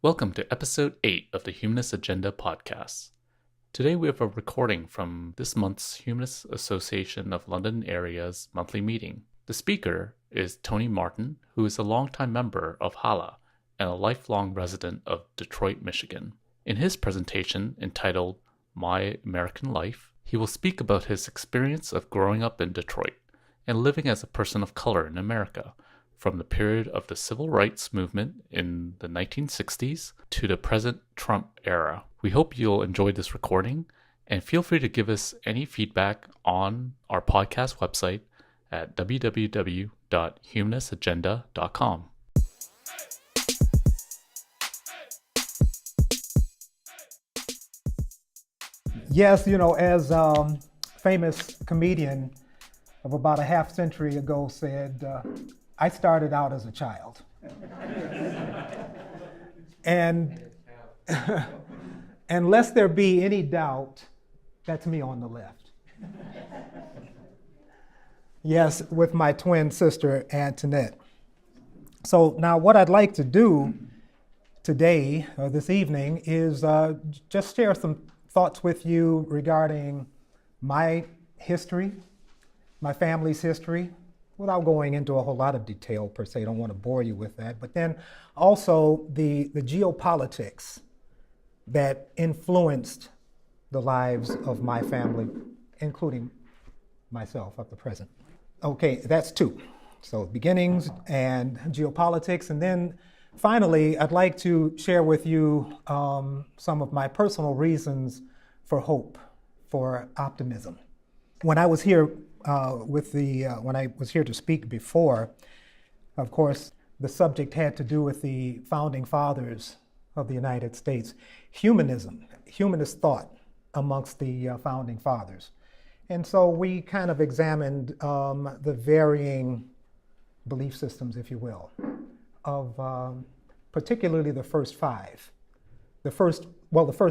Welcome to episode 8 of the Humanist Agenda podcast. Today we have a recording from this month's Humanist Association of London Area's monthly meeting. The speaker is Tony Martin, who is a longtime member of HALA and a lifelong resident of Detroit, Michigan. In his presentation entitled My American Life, he will speak about his experience of growing up in Detroit and living as a person of color in America, from the period of the civil rights movement in the 1960s to the present Trump era. We hope you'll enjoy this recording, and feel free to give us any feedback on our podcast website at www.humanistagenda.com. Yes, as famous comedian of about a half century ago said, I started out as a child. And unless there be any doubt, that's me on the left. Yes, with my twin sister, Antoinette. So now what I'd like to do today, or this evening, is just share some thoughts with you regarding my history, my family's history, without going into a whole lot of detail per se. I don't want to bore you with that. But then also the geopolitics that influenced the lives of my family, including myself up to present. Okay, that's two. So beginnings and geopolitics. And then finally, I'd like to share with you some of my personal reasons for hope, for optimism. When I was here when I was here to speak before, of course, the subject had to do with the founding fathers of the United States, humanism, humanist thought amongst the founding fathers. And so we kind of examined the varying belief systems, if you will, of particularly the first five. The first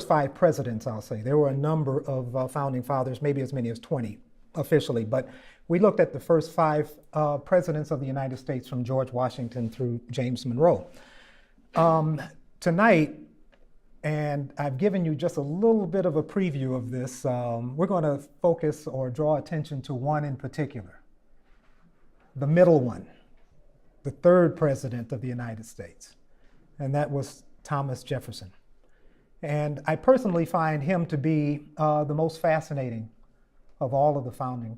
five presidents, I'll say. There were a number of founding fathers, maybe as many as 20 officially, but we looked at the first five presidents of the United States from George Washington through James Monroe. Tonight, and I've given you just a little bit of a preview of this, we're going to focus or draw attention to one in particular, the middle one, the third president of the United States, and that was Thomas Jefferson. And I personally find him to be the most fascinating of all of the founding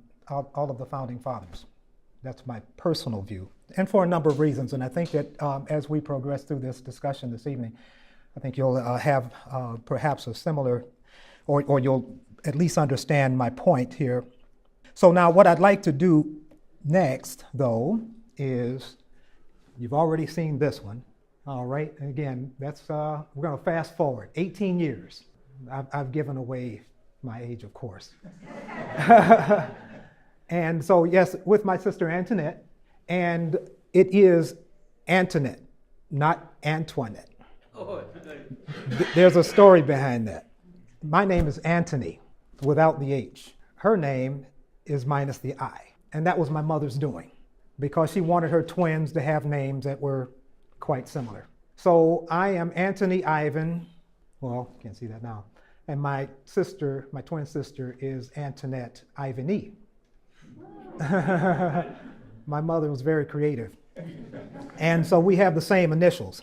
fathers. That's my personal view, and for a number of reasons. And I think that as we progress through this discussion this evening, I think you'll have perhaps a similar, or you'll at least understand my point here. So now what I'd like to do next, though, is, you've already seen this one. All right, and again, that's we're going to fast forward 18 years. I've given away my age, of course. And so, yes, with my sister Antoinette, and it is Antoinette, not Antoinette. There's a story behind that. My name is Anthony, without the H. Her name is minus the I, and that was my mother's doing, because she wanted her twins to have names that were quite similar. So I am Anthony Ivan, well, can't see that now. And my sister, my twin sister, is Antoinette Ivany. My mother was very creative. And so we have the same initials.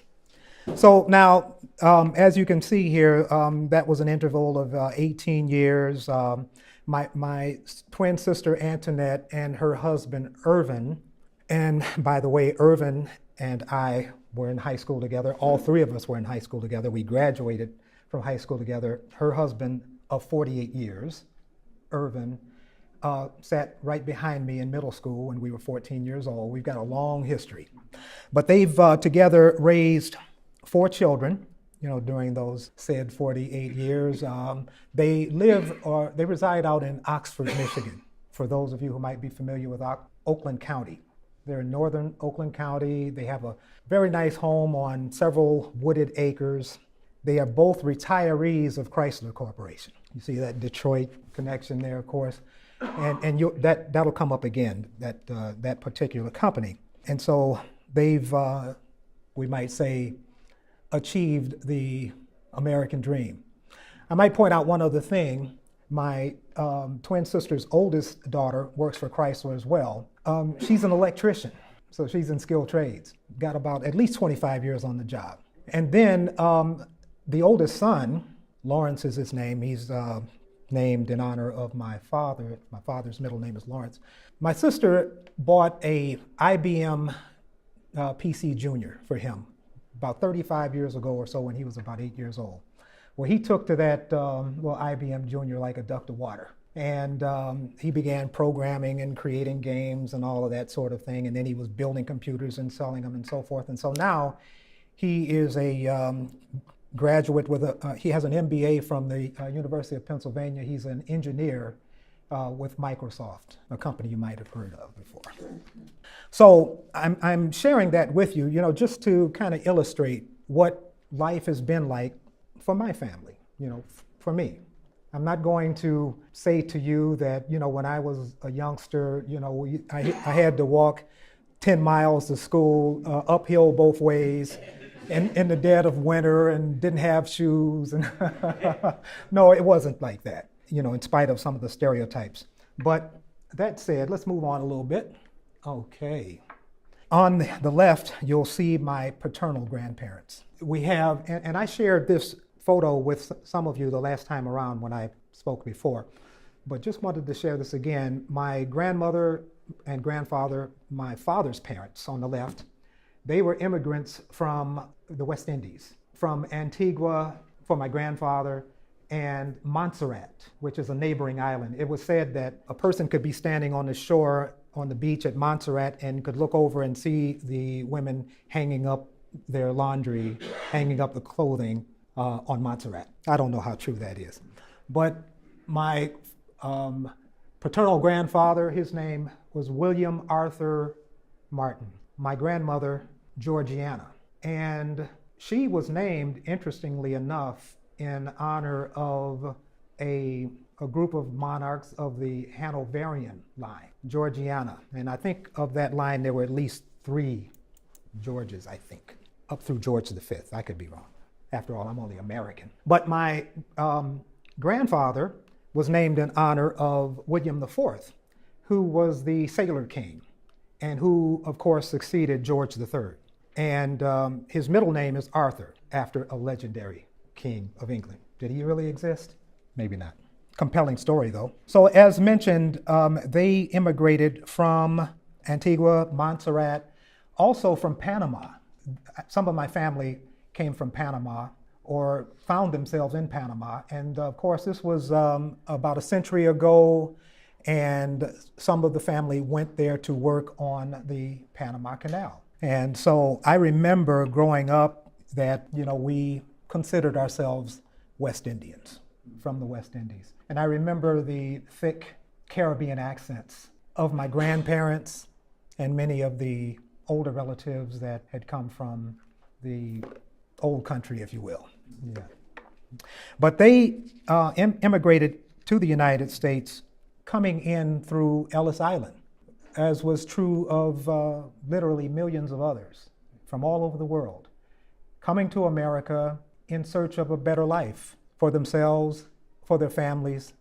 So now, as you can see here, that was an interval of 18 years. My twin sister Antoinette and her husband Irvin, and by the way, Irvin and I were in high school together. All three of us were in high school together. We graduated from high school together. Her husband of 48 years, Irvin, sat right behind me in middle school when we were 14 years old. We've got a long history. But they've together raised 4 children, during those said 48 years. They reside out in Oxford, Michigan, for those of you who might be familiar with Oakland County. They're in northern Oakland County. They have a very nice home on several wooded acres. They are both retirees of Chrysler Corporation. You see that Detroit connection there, of course. And that'll come up again, that particular company. And so they've, we might say, achieved the American dream. I might point out one other thing. My twin sister's oldest daughter works for Chrysler as well. She's an electrician, so she's in skilled trades. Got about at least 25 years on the job. And then the oldest son, Lawrence is his name. He's named in honor of my father. My father's middle name is Lawrence. My sister bought a IBM PC Junior for him about 35 years ago or so when he was about 8 years old. Well, he took to that IBM Junior like a duck to water. And he began programming and creating games and all of that sort of thing. And then he was building computers and selling them and so forth. And so now he is a graduate with he has an MBA from the University of Pennsylvania. He's an engineer with Microsoft, a company you might have heard of before. So I'm sharing that with you, just to kind of illustrate what life has been like for my family, for me. I'm not going to say to you that, when I was a youngster, I had to walk 10 miles to school, uphill both ways, in the dead of winter and didn't have shoes. And no, it wasn't like that, in spite of some of the stereotypes. But that said, let's move on a little bit. Okay. On the left, you'll see my paternal grandparents. We have, and I shared this photo with some of you the last time around when I spoke before, but just wanted to share this again. My grandmother and grandfather, my father's parents on the left, they were immigrants from the West Indies, from Antigua for my grandfather, and Montserrat, which is a neighboring island. It was said that a person could be standing on the shore on the beach at Montserrat and could look over and see the women hanging up their laundry, hanging up the clothing on Montserrat. I don't know how true that is. But my paternal grandfather, his name was William Arthur Martin. My grandmother, Georgiana. And she was named, interestingly enough, in honor of a group of monarchs of the Hanoverian line, Georgiana. And I think of that line, there were at least 3 Georges, I think, up through George V. I could be wrong. After all, I'm only American. But my grandfather was named in honor of William IV, who was the Sailor King, and who, of course, succeeded George III. And his middle name is Arthur, after a legendary king of England. Did he really exist? Maybe not. Compelling story, though. So as mentioned, they immigrated from Antigua, Montserrat, also from Panama. Some of my family came from Panama or found themselves in Panama. And of course, this was about a century ago, and some of the family went there to work on the Panama Canal. And so I remember growing up that, we considered ourselves West Indians, from the West Indies. And I remember the thick Caribbean accents of my grandparents and many of the older relatives that had come from the old country, if you will. Yeah. But they immigrated to the United States coming in through Ellis Island, as was true of literally millions of others from all over the world, coming to America in search of a better life for themselves, for their families,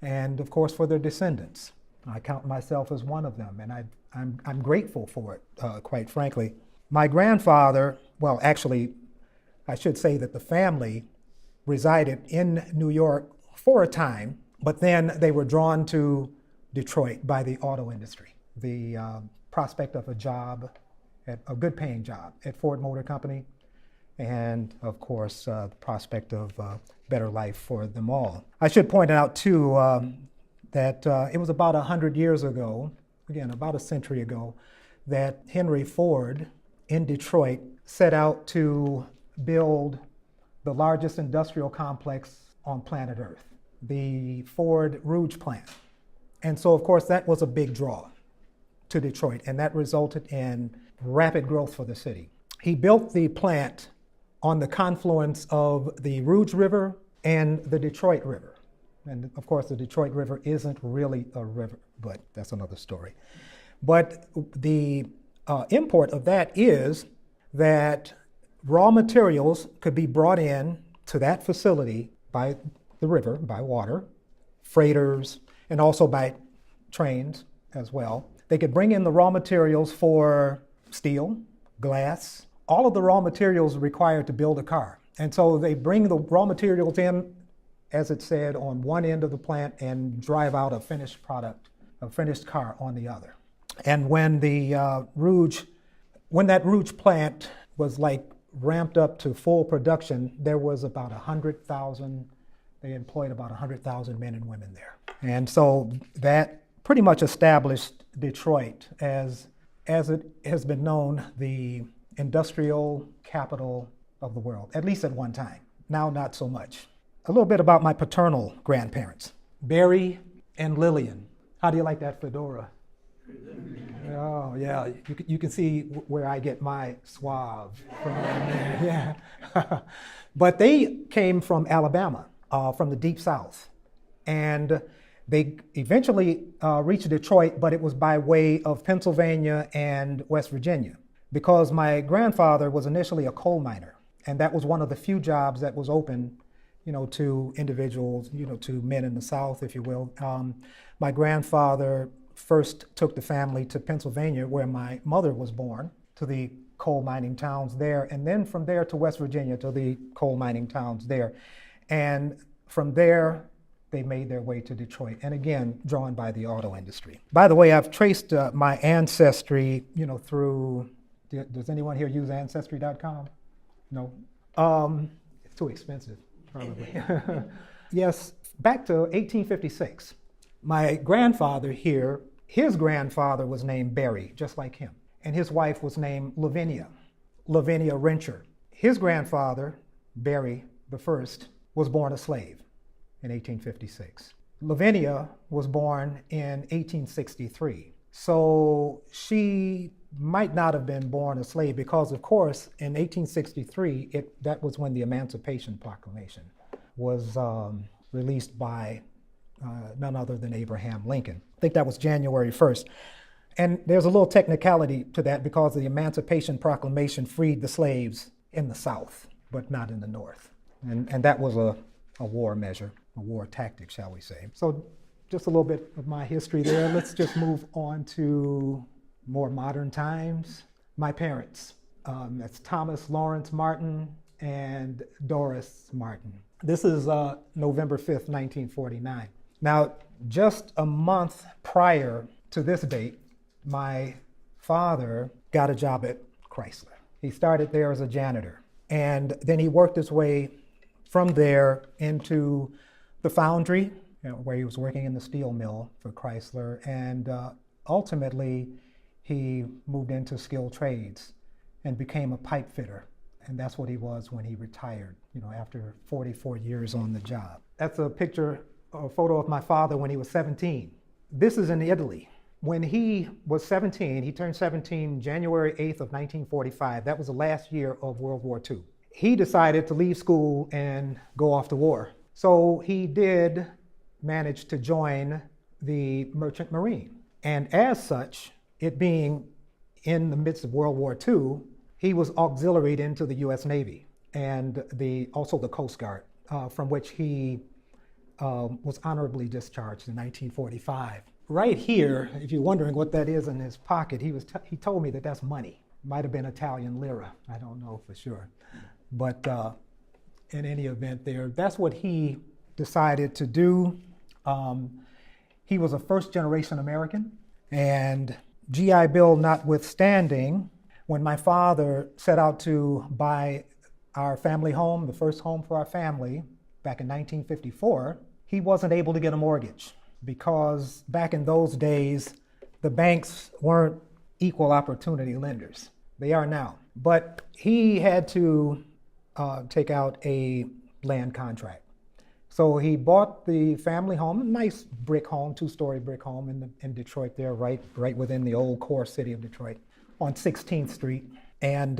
and of course for their descendants. I count myself as one of them, and I'm grateful for it, quite frankly. My grandfather, well, actually, I should say that the family resided in New York for a time, but then they were drawn to Detroit by the auto industry. The prospect of a job, a good paying job at Ford Motor Company, and of course, the prospect of better life for them all. I should point out too that it was about 100 years ago, again, about a century ago, that Henry Ford in Detroit set out to build the largest industrial complex on planet Earth, the Ford Rouge plant. And so, of course, that was a big draw to Detroit, and that resulted in rapid growth for the city. He built the plant on the confluence of the Rouge River and the Detroit River. And of course, the Detroit River isn't really a river, but that's another story. But the import of that is that raw materials could be brought in to that facility by the river, by water, freighters, and also by trains as well. They could bring in the raw materials for steel, glass, all of the raw materials required to build a car. And so they bring the raw materials in, as it said, on one end of the plant and drive out a finished product, a finished car on the other. And when that Rouge plant was like ramped up to full production, there was about 100,000, they employed about 100,000 men and women there. And so that pretty much established Detroit as it has been known, the industrial capital of the world, at least at one time. Now, not so much. A little bit about my paternal grandparents, Barry and Lillian. How do you like that fedora? Oh, yeah, you can see where I get my suave from. Yeah. But they came from Alabama, from the Deep South. And they eventually reached Detroit, but it was by way of Pennsylvania and West Virginia, because my grandfather was initially a coal miner. And that was one of the few jobs that was open, to individuals, to men in the South, if you will. My grandfather first took the family to Pennsylvania, where my mother was born, to the coal mining towns there, and then from there to West Virginia, to the coal mining towns there. And from there, they made their way to Detroit, and again, drawn by the auto industry. By the way, I've traced my ancestry, through, does anyone here use Ancestry.com? No? It's too expensive, probably. Yes, back to 1856. My grandfather here, his grandfather was named Barry, just like him, and his wife was named Lavinia Rencher. His grandfather, Barry the First, was born a slave in 1856. Lavinia was born in 1863. So she might not have been born a slave because, of course, in 1863, that was when the Emancipation Proclamation was released by none other than Abraham Lincoln. I think that was January 1st. And there's a little technicality to that because the Emancipation Proclamation freed the slaves in the South, but not in the North. And that was a war measure, a war tactic, shall we say. So just a little bit of my history there. Let's just move on to more modern times. My parents, that's Thomas Lawrence Martin and Doris Martin. This is November 5th, 1949. Now, just a month prior to this date, my father got a job at Chrysler. He started there as a janitor, and then he worked his way from there into the foundry, where he was working in the steel mill for Chrysler, and ultimately he moved into skilled trades and became a pipe fitter, and that's what he was when he retired, after 44 years on the job. That's a photo of my father when he was 17. This is in Italy. When he was 17, he turned 17 January 8th of 1945. That was the last year of World War II. He decided to leave school and go off to war. So he did manage to join the Merchant Marine. And as such, it being in the midst of World War II, he was auxiliaried into the U.S. Navy and also the Coast Guard, from which he was honorably discharged in 1945. Right here, if you're wondering what that is in his pocket, he told me that that's money. Might have been Italian lira. I don't know for sure. But in any event there, that's what he decided to do. He was a first-generation American, and GI Bill notwithstanding, when my father set out to buy our family home, the first home for our family, back in 1954, he wasn't able to get a mortgage because back in those days, the banks weren't equal opportunity lenders. They are now. But he had to take out a land contract. So he bought the family home, a nice brick home, two-story brick home in Detroit there, right within the old core city of Detroit, on 16th Street, and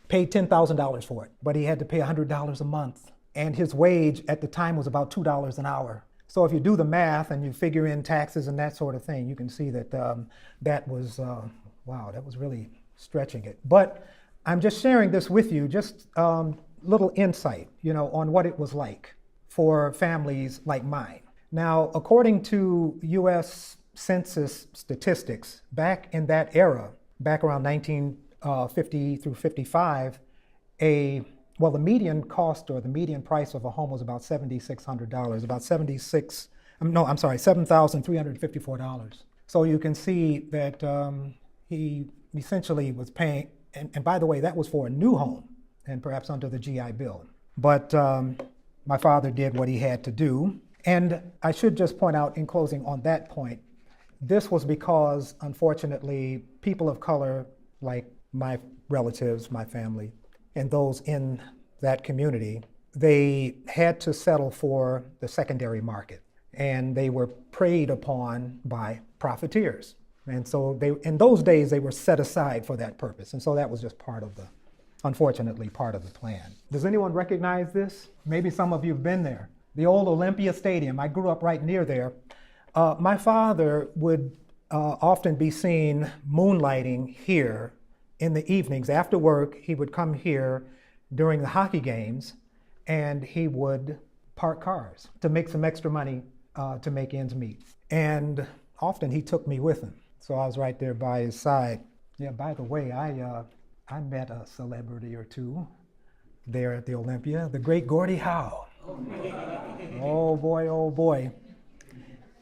paid $10,000 for it. But he had to pay $100 a month. And his wage at the time was about $2 an hour. So if you do the math and you figure in taxes and that sort of thing, you can see that that was really stretching it. But I'm just sharing this with you, just little insight, on what it was like for families like mine. Now, according to U.S. Census statistics, back in that era, back around 1950 through 55, the median cost or the median price of a home was about $7,600, about $7,354. So you can see that he essentially was paying, and by the way, that was for a new home and perhaps under the GI Bill. But my father did what he had to do. And I should just point out in closing on that point, this was because, unfortunately, people of color, like my relatives, my family, and those in that community, they had to settle for the secondary market. And they were preyed upon by profiteers. And so in those days, they were set aside for that purpose. And so that was just unfortunately, part of the plan. Does anyone recognize this? Maybe some of you have been there. The old Olympia Stadium, I grew up right near there. My father would often be seen moonlighting here in the evenings. After work, he would come here during the hockey games, and he would park cars to make some extra money to make ends meet. And often he took me with him. So I was right there by his side. Yeah, by the way, I met a celebrity or two there at the Olympia, the great Gordie Howe. Oh boy, oh boy.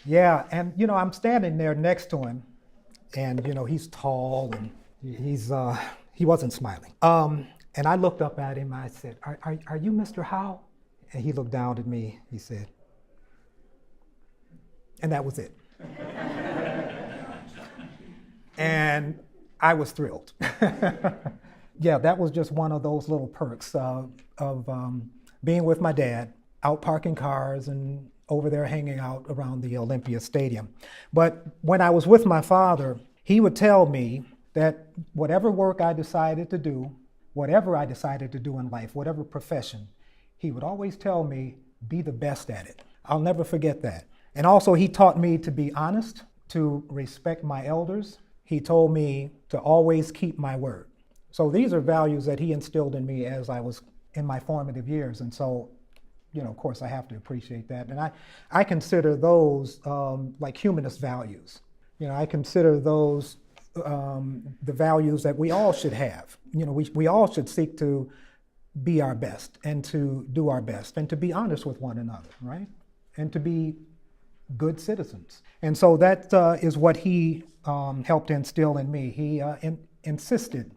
Yeah, and I'm standing there next to him, and he's tall and he wasn't smiling. And I looked up at him, I said, are you Mr. Howe? And he looked down at me, he said, and that was it. And I was thrilled. Yeah, that was just one of those little perks of being with my dad, out parking cars and over there hanging out around the Olympia Stadium. But when I was with my father, he would tell me that whatever work I decided to do, whatever I decided to do in life, whatever profession, he would always tell me, be the best at it. I'll never forget that. And also he taught me to be honest, to respect my elders. He told me to always keep my word. So these are values that he instilled in me as I was in my formative years. And so, of course, I have to appreciate that. And I consider those like humanist values. I consider those the values that we all should have. We all should seek to be our best and to do our best and to be honest with one another, right? And to be good citizens. And so that is what he helped instill in me. He insisted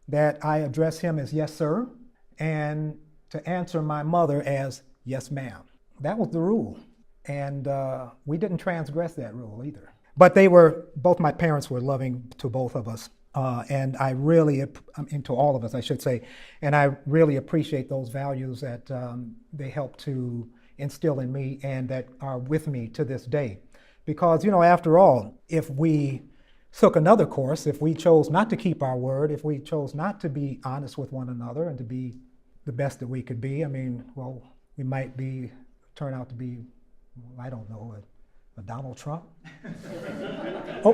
that I address him as yes, sir, and to answer my mother as yes, ma'am. That was the rule. And we didn't transgress that rule either. But both my parents were loving to both of us. And I really, to all of us, I should say, and I really appreciate those values that they helped to instill in me and that are with me to this day. Because, after all, if we took another course, if we chose not to keep our word, if we chose not to be honest with one another and to be the best that we could be, we might turn out to be, I don't know, a Donald Trump? Oh.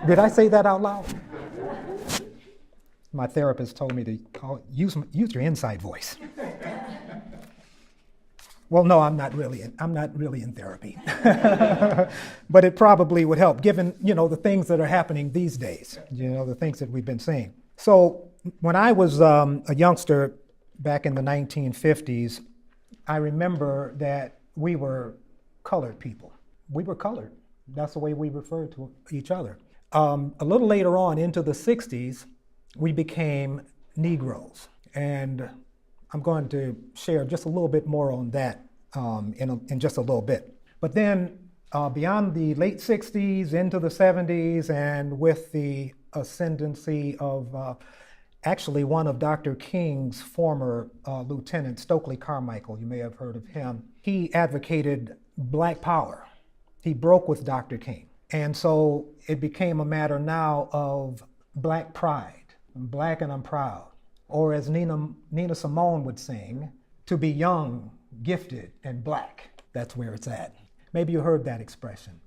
Did I say that out loud? My therapist told me to use your inside voice. Well, no, I'm not really in therapy. But it probably would help, given, the things that are happening these days, the things that we've been seeing. So when I was a youngster back in the 1950s, I remember that we were colored people. We were colored. That's the way we referred to each other. A little later on into the 60s, we became Negroes. And I'm going to share just a little bit more on that in just a little bit. But then beyond the late 60s into the 70s, and with the ascendancy of actually one of Dr. King's former lieutenants, Stokely Carmichael, you may have heard of him, he advocated Black power. He broke with Dr. King. And so it became a matter now of Black pride. I'm Black and I'm proud. Or as Nina Simone would sing, to be young, gifted, and Black. That's where it's at. Maybe you heard that expression.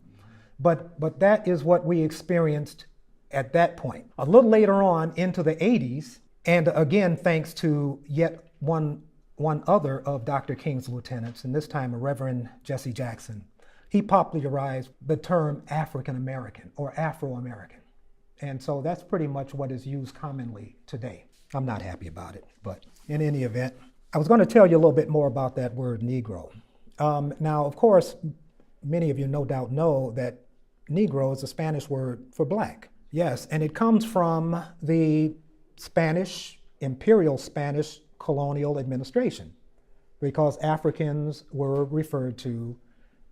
But that is what we experienced at that point. A little later on into the 80s, and again, thanks to yet one other of Dr. King's lieutenants, and this time a Reverend Jesse Jackson, he popularized the term African American or Afro-American. And so that's pretty much what is used commonly today. I'm not happy about it, but in any event, I was going to tell you a little bit more about that word Negro. Now, of course, many of you no doubt know that Negro is a Spanish word for black. Yes, and it comes from the Imperial Spanish colonial administration, because Africans were referred to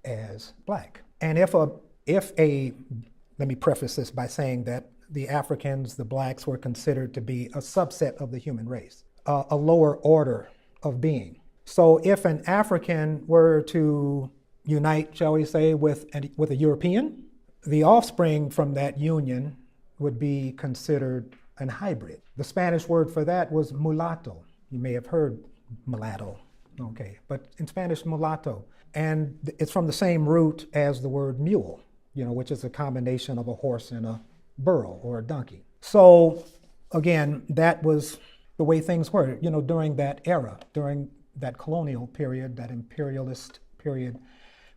as black. And let me preface this by saying that the Africans, the blacks, were considered to be a subset of the human race, a lower order of being. So if an African were to unite, shall we say, with a European, the offspring from that union would be considered an hybrid. The Spanish word for that was mulatto. You may have heard mulatto, okay, but in Spanish, mulatto. And it's from the same root as the word mule, which is a combination of a horse and a burro or a donkey. So again, that was the way things were, during that era, during that colonial period, that imperialist period,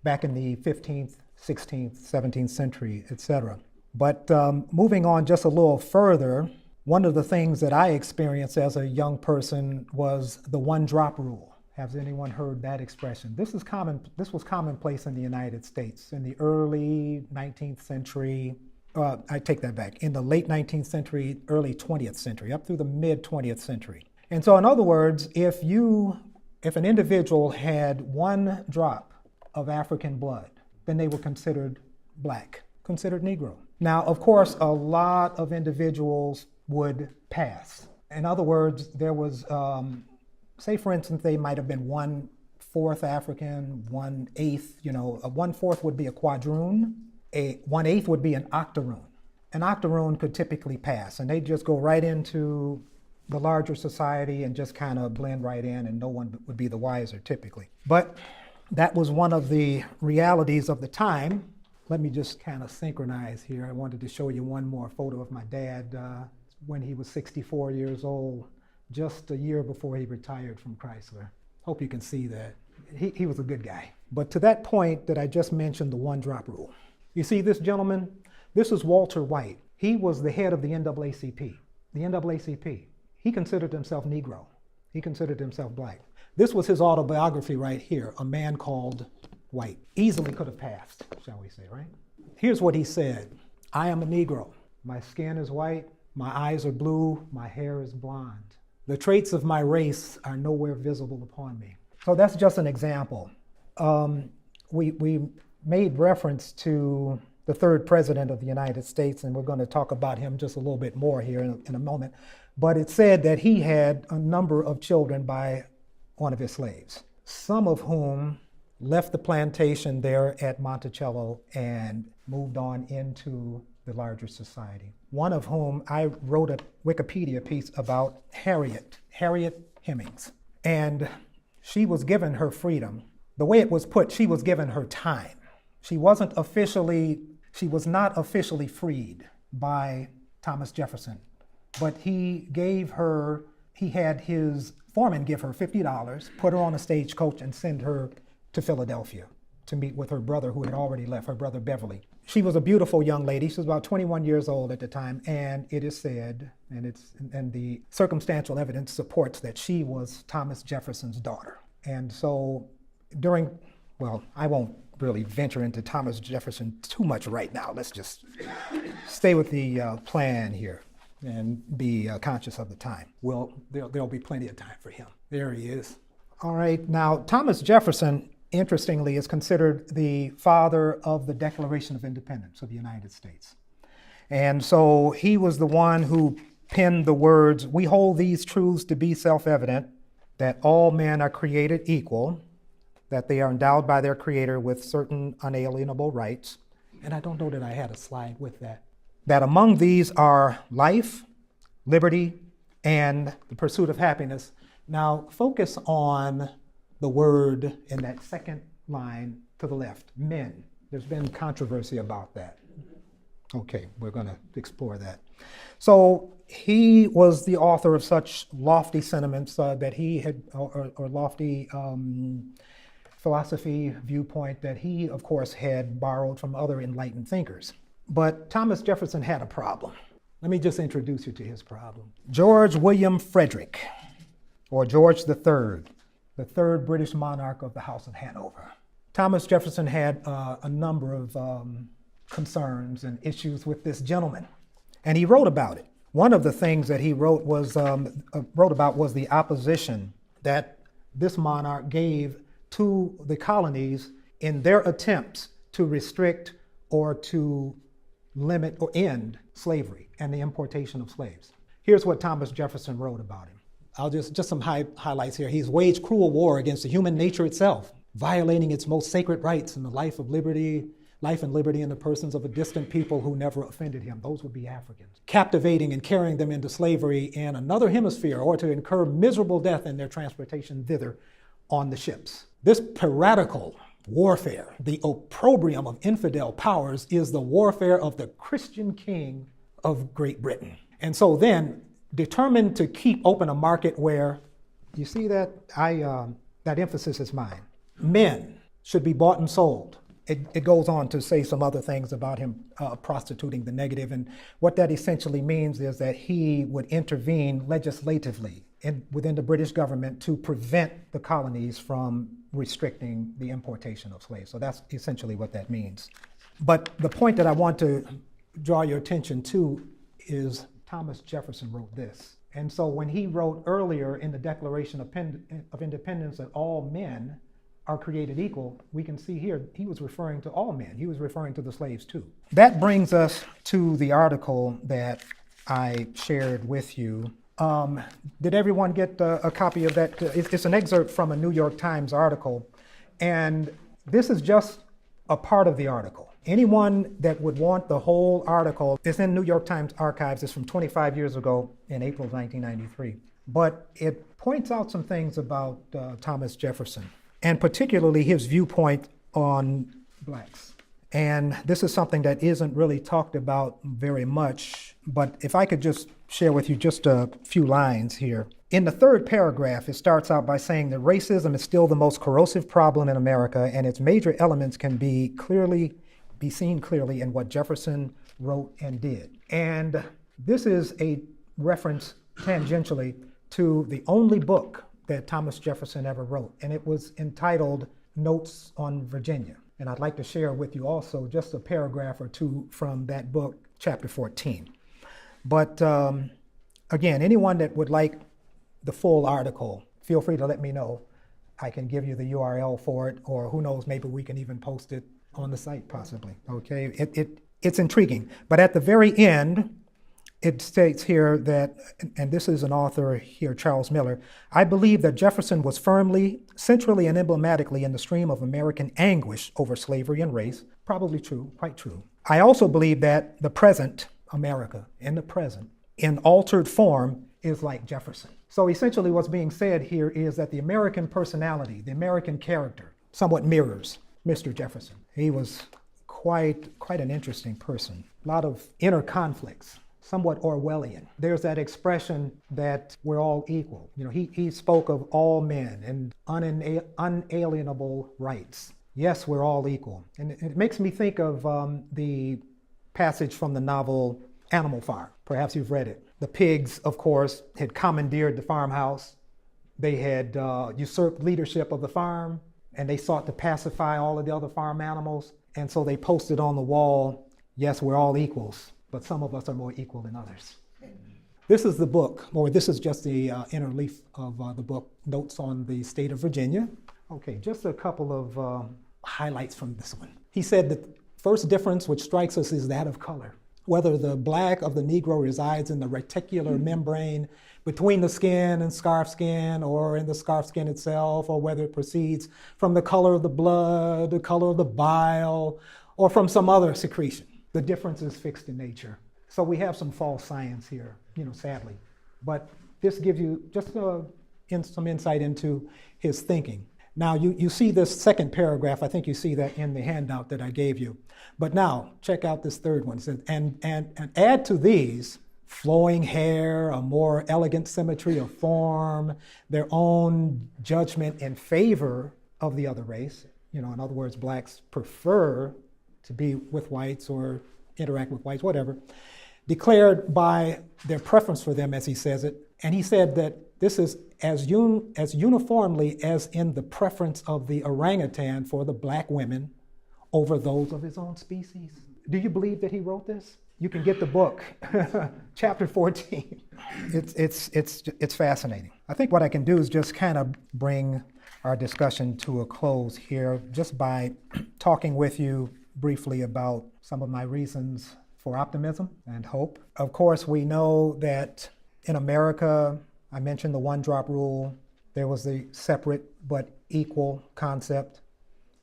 back in the 15th, 16th, 17th century, etc. But moving on just a little further, one of the things that I experienced as a young person was the one-drop rule. Has anyone heard that expression? This was commonplace in the United States in the early 19th century. I take that back. In the late 19th century, early 20th century, up through the mid 20th century. And so, in other words, if an individual had one drop of African blood, then they were considered black, considered Negro. Now, of course, a lot of individuals would pass. In other words, there was, say for instance, they might have been 1/4 African, 1/8, a 1/4 would be a quadroon, a 1/8 would be an octoroon. An octoroon could typically pass, and they'd just go right into the larger society and just kind of blend right in, and no one would be the wiser typically. But that was one of the realities of the time. Let me just kind of synchronize here. I wanted to show you one more photo of my dad when he was 64 years old, just a year before he retired from Chrysler. Hope you can see that. He was a good guy. But to that point that I just mentioned, the one-drop rule. You see this gentleman? This is Walter White. He was the head of the NAACP. The NAACP. He considered himself Negro. He considered himself black. This was his autobiography right here, A Man Called White. Easily could have passed, shall we say, right? Here's what he said. I am a Negro. My skin is white. My eyes are blue. My hair is blonde. The traits of my race are nowhere visible upon me. So that's just an example. We made reference to the third president of the United States, and we're going to talk about him just a little bit more here in a moment. But it said that he had a number of children by one of his slaves, some of whom left the plantation there at Monticello and moved on into the larger society. One of whom I wrote a Wikipedia piece about, Harriet Hemings. And she was given her freedom. The way it was put, she was given her time. She was not officially freed by Thomas Jefferson, but he had his foreman give her $50, put her on a stagecoach and send her to Philadelphia to meet with her brother who had already left, her brother Beverly. She was a beautiful young lady. She was about 21 years old at the time, and it is said, and the circumstantial evidence supports that she was Thomas Jefferson's daughter. And so I won't really venture into Thomas Jefferson too much right now. Let's just stay with the plan here and be conscious of the time. There'll be plenty of time for him. There he is. All right, now Thomas Jefferson, interestingly, is considered the father of the Declaration of Independence of the United States. And so he was the one who penned the words, "We hold these truths to be self-evident, that all men are created equal, that they are endowed by their Creator with certain unalienable rights." And I don't know that I had a slide with that. That among these are life, liberty, and the pursuit of happiness. Now, focus on the word in that second line to the left, men. There's been controversy about that. Okay, we're going to explore that. So he was the author of such lofty sentiments that he had, or lofty philosophy viewpoint that he, of course, had borrowed from other enlightened thinkers. But Thomas Jefferson had a problem. Let me just introduce you to his problem. George William Frederick, or George III, the third British monarch of the House of Hanover. Thomas Jefferson had a number of concerns and issues with this gentleman, and he wrote about it. One of the things that he wrote about was the opposition that this monarch gave to the colonies in their attempts to restrict or to limit or end slavery and the importation of slaves. Here's what Thomas Jefferson wrote about him. I'll just some highlights here. He's waged cruel war against the human nature itself, violating its most sacred rights in the life and liberty in the persons of a distant people who never offended him. Those would be Africans. Captivating and carrying them into slavery in another hemisphere, or to incur miserable death in their transportation thither on the ships. This piratical warfare, the opprobrium of infidel powers, is the warfare of the Christian king of Great Britain. And so then, determined to keep open a market where, you see that? That emphasis is mine. Men should be bought and sold. It goes on to say some other things about him prostituting the negative. And what that essentially means is that he would intervene legislatively within the British government to prevent the colonies from restricting the importation of slaves. So that's essentially what that means. But the point that I want to draw your attention to is Thomas Jefferson wrote this. And so when he wrote earlier in the Declaration of Independence that all men are created equal, we can see here he was referring to all men. He was referring to the slaves too. That brings us to the article that I shared with you. Did everyone get a copy of that? It's an excerpt from a New York Times article, and this is just a part of the article. Anyone that would want the whole article, it's in New York Times archives. It's from 25 years ago in April of 1993. But it points out some things about Thomas Jefferson, and particularly his viewpoint on blacks. And this is something that isn't really talked about very much, but if I could just share with you just a few lines here. In the third paragraph, it starts out by saying that racism is still the most corrosive problem in America, and its major elements can be seen clearly in what Jefferson wrote and did. And this is a reference tangentially to the only book that Thomas Jefferson ever wrote, and it was entitled Notes on Virginia. And I'd like to share with you also just a paragraph or two from that book, chapter 14. But again, anyone that would like the full article, feel free to let me know. I can give you the URL for it, or who knows, maybe we can even post it on the site possibly, okay? It's intriguing. But at the very end, it states here that, and this is an author here, Charles Miller, I believe that Jefferson was firmly, centrally, and emblematically in the stream of American anguish over slavery and race. Probably true, quite true. I also believe that the present America, in the present, in altered form, is like Jefferson. So essentially what's being said here is that the American personality, the American character, somewhat mirrors Mr. Jefferson. He was quite an interesting person. A lot of inner conflicts. Somewhat Orwellian. There's that expression that we're all equal. You know, he spoke of all men and unalienable rights. Yes, we're all equal. And it makes me think of the passage from the novel Animal Farm. Perhaps you've read it. The pigs, of course, had commandeered the farmhouse. They had usurped leadership of the farm, and they sought to pacify all of the other farm animals. And so they posted on the wall, yes, we're all equals, but some of us are more equal than others. This is the book, or this is just the inner leaf of the book, Notes on the State of Virginia. Okay, just a couple of highlights from this one. He said that the first difference which strikes us is that of color. Whether the black of the Negro resides in the reticular membrane between the skin and scarf skin, or in the scarf skin itself, or whether it proceeds from the color of the blood, the color of the bile, or from some other secretion. The difference is fixed in nature. So we have some false science here, sadly. But this gives you just some insight into his thinking. Now, you see this second paragraph. I think you see that in the handout that I gave you. But now, check out this third one. It says, and add to these flowing hair, a more elegant symmetry of form, their own judgment in favor of the other race. In other words, blacks prefer to be with whites or interact with whites, whatever, declared by their preference for them, as he says it. And he said that this is as uniformly as in the preference of the orangutan for the black women over those of his own species. Do you believe that he wrote this? You can get the book, chapter 14. It's fascinating. I think what I can do is just kind of bring our discussion to a close here just by talking with you briefly about some of my reasons for optimism and hope. Of course, we know that in America, I mentioned the one-drop rule. There was the separate but equal concept,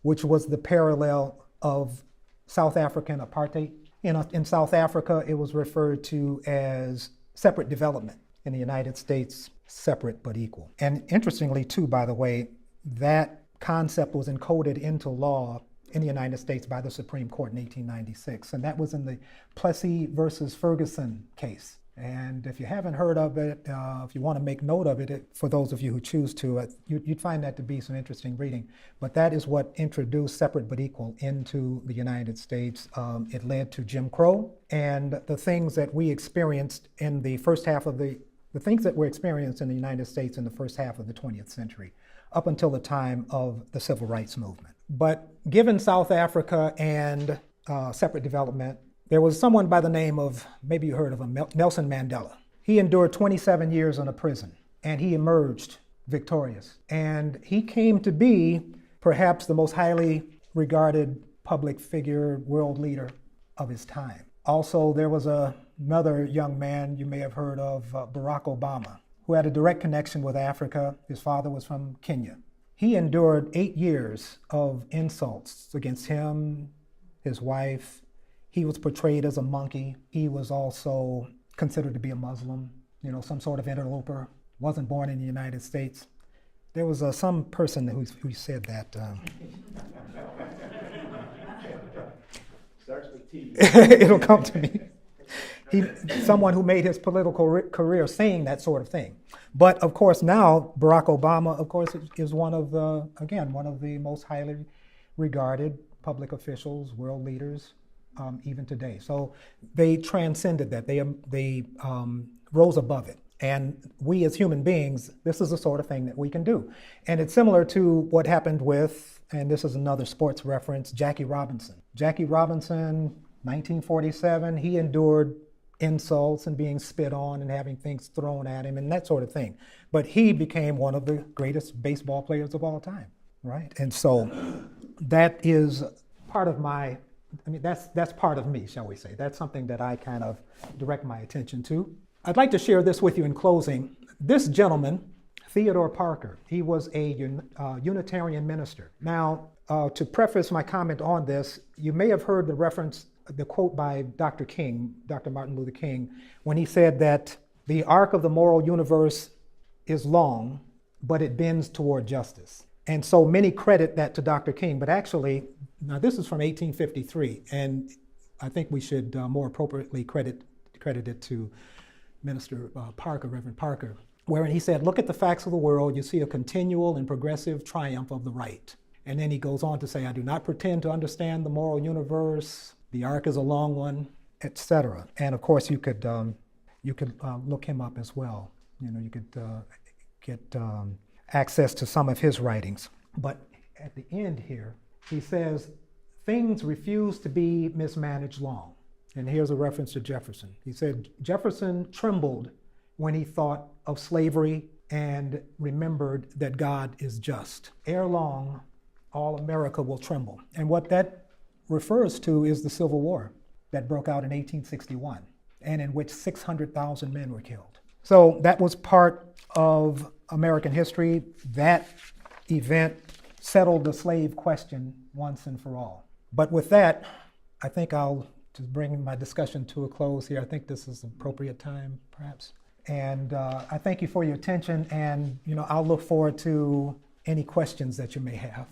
which was the parallel of South African apartheid. In South Africa, it was referred to as separate development. In the United States, separate but equal. And interestingly, too, by the way, that concept was encoded into law in the United States by the Supreme Court in 1896. And that was in the Plessy versus Ferguson case. And if you haven't heard of it, if you want to make note of it, for those of you who choose to, you'd find that to be some interesting reading. But that is what introduced separate but equal into the United States. It led to Jim Crow and the things that we experienced in the first half of the things that were experienced in the United States in the first half of the 20th century, up until the time of the Civil Rights Movement. But given South Africa and separate development, there was someone by the name of, maybe you heard of him, Nelson Mandela. He endured 27 years in a prison, and he emerged victorious. And he came to be perhaps the most highly regarded public figure, world leader of his time. Also, there was another young man you may have heard of, Barack Obama, who had a direct connection with Africa. His father was from Kenya. He endured 8 years of insults against him, his wife. He was portrayed as a monkey. He was also considered to be a Muslim, some sort of interloper, wasn't born in the United States. There was some person who said that. Starts with T. It'll come to me. Someone who made his political career saying that sort of thing. But of course now, Barack Obama, of course, is one of the most highly regarded public officials, world leaders, even today. So they transcended that. They rose above it. And we as human beings, this is the sort of thing that we can do. And it's similar to what happened with, and this is another sports reference, Jackie Robinson. Jackie Robinson, 1947, he endured insults and being spit on and having things thrown at him and that sort of thing. But he became one of the greatest baseball players of all time, right? And so that is part of that's part of me, shall we say. That's something that I kind of direct my attention to. I'd like to share this with you in closing. This gentleman, Theodore Parker, he was a Unitarian minister. Now, to preface my comment on this, you may have heard the quote by Dr. King, Dr. Martin Luther King, when he said that the arc of the moral universe is long, but it bends toward justice. And so many credit that to Dr. King, but actually, now this is from 1853, and I think we should more appropriately credit it to Minister Parker, Reverend Parker, wherein he said, look at the facts of the world, you see a continual and progressive triumph of the right. And then he goes on to say, I do not pretend to understand the moral universe, the arc is a long one, etc. And of course, you could look him up as well. You could get access to some of his writings. But at the end here, he says, things refuse to be mismanaged long. And here's a reference to Jefferson. He said, Jefferson trembled when he thought of slavery and remembered that God is just. Ere long, all America will tremble. And what that refers to is the Civil War that broke out in 1861 and in which 600,000 men were killed. So that was part of American history. That event settled the slave question once and for all. But with that, I think I'll just bring my discussion to a close here. I think this is the appropriate time, perhaps. And I thank you for your attention. And I'll look forward to any questions that you may have.